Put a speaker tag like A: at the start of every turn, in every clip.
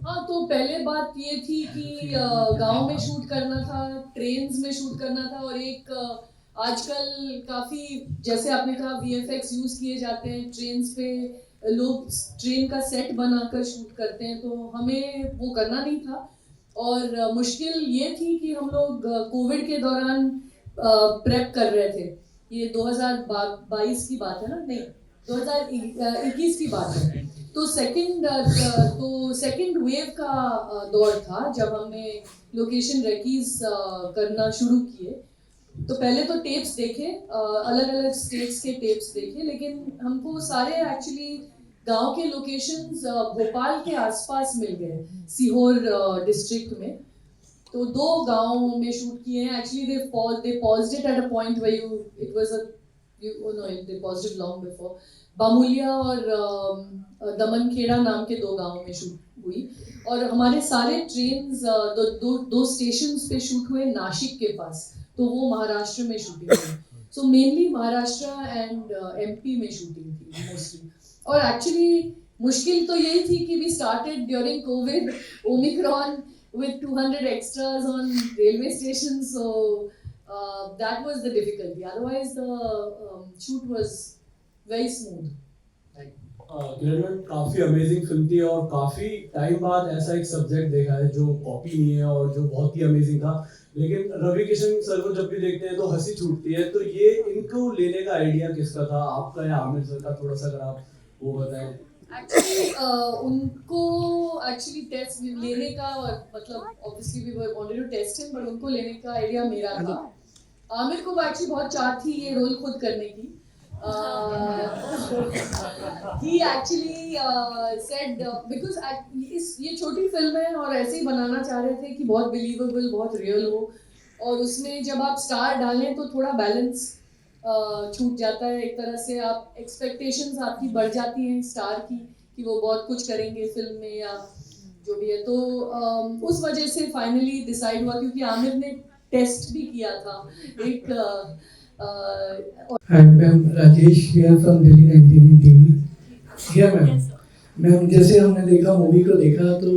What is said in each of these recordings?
A: हाँ, तो पहले बात ये थी कि गाँव में शूट करना था, ट्रेन्स में शूट करना था और एक आजकल काफ़ी जैसे आपने कहा वीएफएक्स यूज़ किए जाते हैं ट्रेन्स पे, लोग ट्रेन का सेट बनाकर शूट करते हैं, तो हमें वो करना नहीं था। और मुश्किल ये थी कि हम लोग कोविड के दौरान प्रेप कर रहे थे। ये 2022 की बात है ना? नहीं, 2021 की बात है। तो सेकंड वेव का दौर था जब हमने लोकेशन रेकीज करना शुरू किए। तो पहले तो टेप्स देखे, अलग अलग स्टेट्स के टेप्स देखे, लेकिन हमको सारे एक्चुअली गांव के लोकेशंस भोपाल के आसपास मिल गए, सीहोर डिस्ट्रिक्ट में। तो दो गांवों में शूट किए हैं। Actually they paused it at a point where it was a no, they paused it long before. बामुलिया और दमनखेड़ा नाम के दो गांवों में शूट हुई। और हमारे सारे ट्रेन्स दो स्टेशंस पे शूट हुए नासिक के पास, तो वो महाराष्ट्र में शूटिंग हुई। So mainly Maharashtra and MP में शूटिंग थी मोस्टली। और एक्चुअली मुश्किल तो यही थी कि we started during Covid, Omicron, with 200 extras on railway stations, so that was the difficulty. Otherwise, the shoot was very smooth.
B: Graduate काफी अमेजिंग फिल्म थी और काफी टाइम बाद ऐसा एक सब्जेक्ट देखा है जो कॉपी नहीं है और जो बहुत ही अमेजिंग था। लेकिन रवि किशन सर को जब भी देखते हैं तो हंसी छूटती है। तो ये इनको लेने का आइडिया किसका था, आपका या आमिर सर का? थोड़ा सा अगर आप वो बताएं।
A: एक्चुअली उनको एक्चुअली टेस्ट लेने का, मतलब obviously we wanted to test him, but उनको लेने का आइडिया मेरा था। आमिर को एक्चुअली बहुत चाह थी ये रोल खुद करने की। he actually said because ये छोटी फिल्म है और ऐसे ही बनाना चाह रहे थे कि बहुत बिलीवेबल, बहुत रियल हो, और उसमें जब आप स्टार डालें तो थोड़ा बैलेंस छूट जाता है एक तरह से। आप एक्सपेक्टेशंस आपकी बढ़ जाती हैं स्टार की कि वो बहुत कुछ करेंगे फिल्म में या जो भी है। तो उस वजह से फाइनली डिसाइड हुआ, क्योंकि आमिर ने टेस्ट भी किया था एक
C: Hi, ma'am Rajesh here from Delhi 19 TV. या मैम जैसे हमने देखा मूवी को देखा तो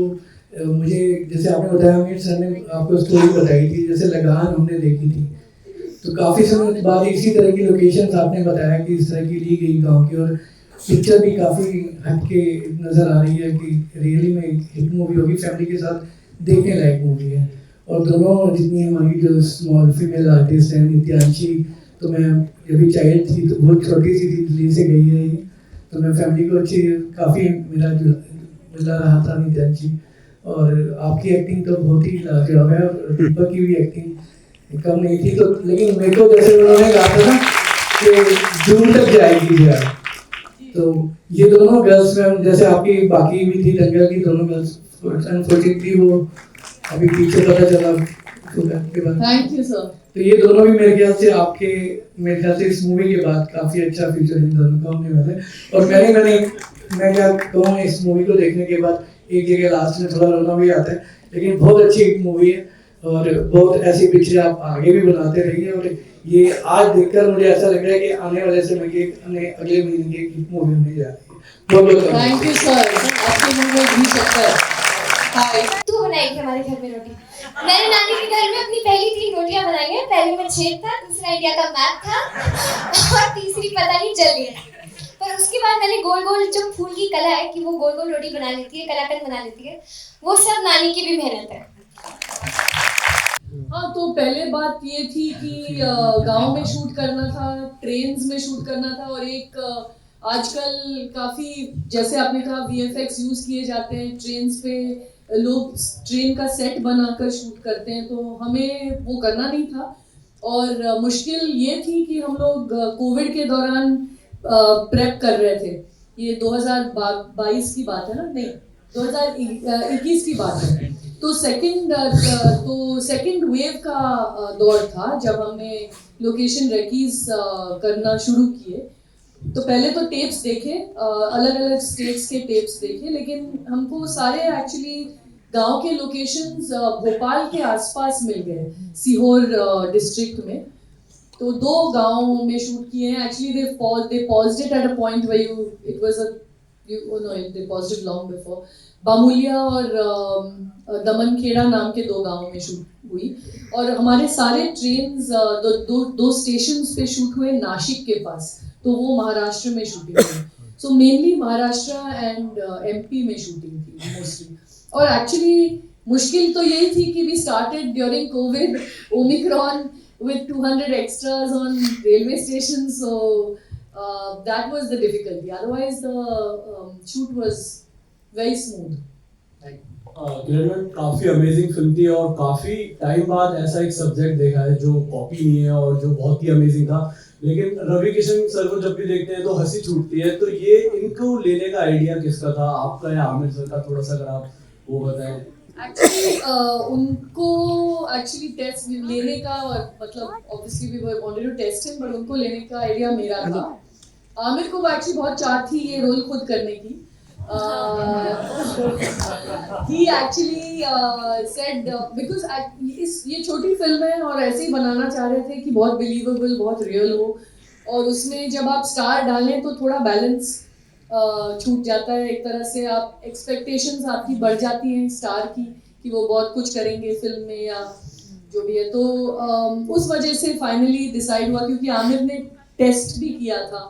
C: मुझे जैसे आपने बताया, अमिर सर ने आपको स्टोरी बताई थी, जैसे लगान हमने देखी थी, तो काफ़ी समय बाद इसी तरह की लोकेशंस आपने बताया कि इस तरह की ली गई गांव की, और पिक्चर भी काफ़ी हटके नज़र आ रही है कि रियली में हिट मूवी होगी, फैमिली के साथ देखने लायक मूवी है। और दोनों जितनी हमारी जो स्मॉल फीमेल आर्टिस्ट हैं, नित्यांशी, तो मैं जब भी चाइल्ड थी तो बहुत छोटी सी थी, दिल्ली से गई है, तो मैं फैमिली को अच्छी काफ़ी मेरा जो मिला रहा था नित्यांशी। और आपकी एक्टिंग तो बहुत ही लाजवाब है, और दीपक की भी एक्टिंग कम नहीं थी। तो लेकिन मेरे को जैसे उन्होंने कहा था ना कि जून तक जाएगी यार, तो ये दोनों गर्ल्स में जैसे आपकी बाकी भी थी दंगल की दोनों गर्ल्स, अनफॉर्चुनेटली वो अभी पीछे पता चला के बाद।
A: Thank you sir.
C: तो ये दोनों भी मेरे ख्याल से आपके, मेरे ख्याल से इस मूवी के बाद काफी अच्छा फ्यूचर इन दोनों का होने वाला है। और मैं क्या कहूँ, इस मूवी को देखने के बाद एक जगह लास्ट में थोड़ा रोना भी आता है, लेकिन बहुत अच्छी एक मूवी है और बहुत ऐसी पिक्चर आप आगे भी बनाते रहिए। और ये आज देखकर मुझे ऐसा लग रहा है कि आने वाले समय के अगले महीने की एक मूवी होने जा रही है। बहुत बहुत
A: थैंक यू सर, आपके मुंह में घी शक्कर। हाय,
D: तू बनाई थी हमारे घर में रोटी। मैंने नानी के घर में अपनी पहली 3 रोटियां बनाई हैं। पहली में छेद था, दूसरा इंडिया का मैप था और तीसरी पता नहीं जल गया। पर उसके बाद मैंने गोल गोल जो फूल की कला है कि वो गोल गोल रोटी बना लेती है, कलाकार बना लेती है, वो सब नानी की भी मेहनत है।
A: हाँ, तो पहले बात ये थी कि गांव में शूट करना था, ट्रेन्स में शूट करना था, और एक आजकल काफ़ी जैसे आपने कहा वीएफएक्स यूज़ किए जाते हैं ट्रेन्स पे, लोग ट्रेन का सेट बनाकर शूट करते हैं, तो हमें वो करना नहीं था। और मुश्किल ये थी कि हम लोग कोविड के दौरान प्रेप कर रहे थे। ये 2022 की बात है ना? नहीं, 2021 की बात है। तो सेकंड वेव का दौर था जब हमने लोकेशन रेकीज करना शुरू किए। तो पहले तो टेप्स देखे, अलग अलग स्टेट्स के टेप्स देखे, लेकिन हमको सारे एक्चुअली गांव के लोकेशंस भोपाल के आसपास मिल गए, सीहोर डिस्ट्रिक्ट में। तो दो गांवों में शूट किए हैं। Actually they paused it at a point where it was a you know they paused it long before. बामुलिया और दमनखेड़ा नाम के 2 गांवों में शूट हुई और हमारे सारे ट्रेन्स दो स्टेशंस पे शूट हुए नासिक के पास, तो वो महाराष्ट्र में शूटिंग हुई. So mainly Maharashtra and MP में शूटिंग थी मोस्टली. और एक्चुअली मुश्किल तो यही थी कि we started during Covid, Omicron with 200 extras on railway stations, so that was the difficulty. Otherwise the shoot was very smooth.
B: Graduate काफी अमेजिंग फिल्म थी और काफी टाइम बाद ऐसा एक सब्जेक्ट देखा है जो कॉपी नहीं है और जो बहुत ही अमेजिंग था. लेकिन रवि किशन सर को जब भी देखते हैं तो हंसी छूटती है. तो ये इनको लेने का आइडिया किसका था, आपका या आमिर सर का? थोड़ा सा अगर आप वो बताएं.
A: एक्चुअली उनको एक्चुअली टेस्ट लेने का, और मतलब obviously we wanted to test him, but उनको लेने का आइडिया मेरा था. आमिर को एक्चुअली बहुत चाह थी ये रोल खुद करने की. ही एक्चुअली सेड बिकॉज ये छोटी फिल्म है और ऐसे ही बनाना चाह रहे थे कि बहुत बिलीवेबल, बहुत रियल हो, और उसमें जब आप स्टार डालें तो थोड़ा बैलेंस छूट जाता है एक तरह से. आप एक्सपेक्टेशंस आपकी बढ़ जाती हैं स्टार की कि वो बहुत कुछ करेंगे फिल्म में या जो भी है. तो उस वजह से फाइनली डिसाइड हुआ, क्योंकि आमिर ने टेस्ट भी किया था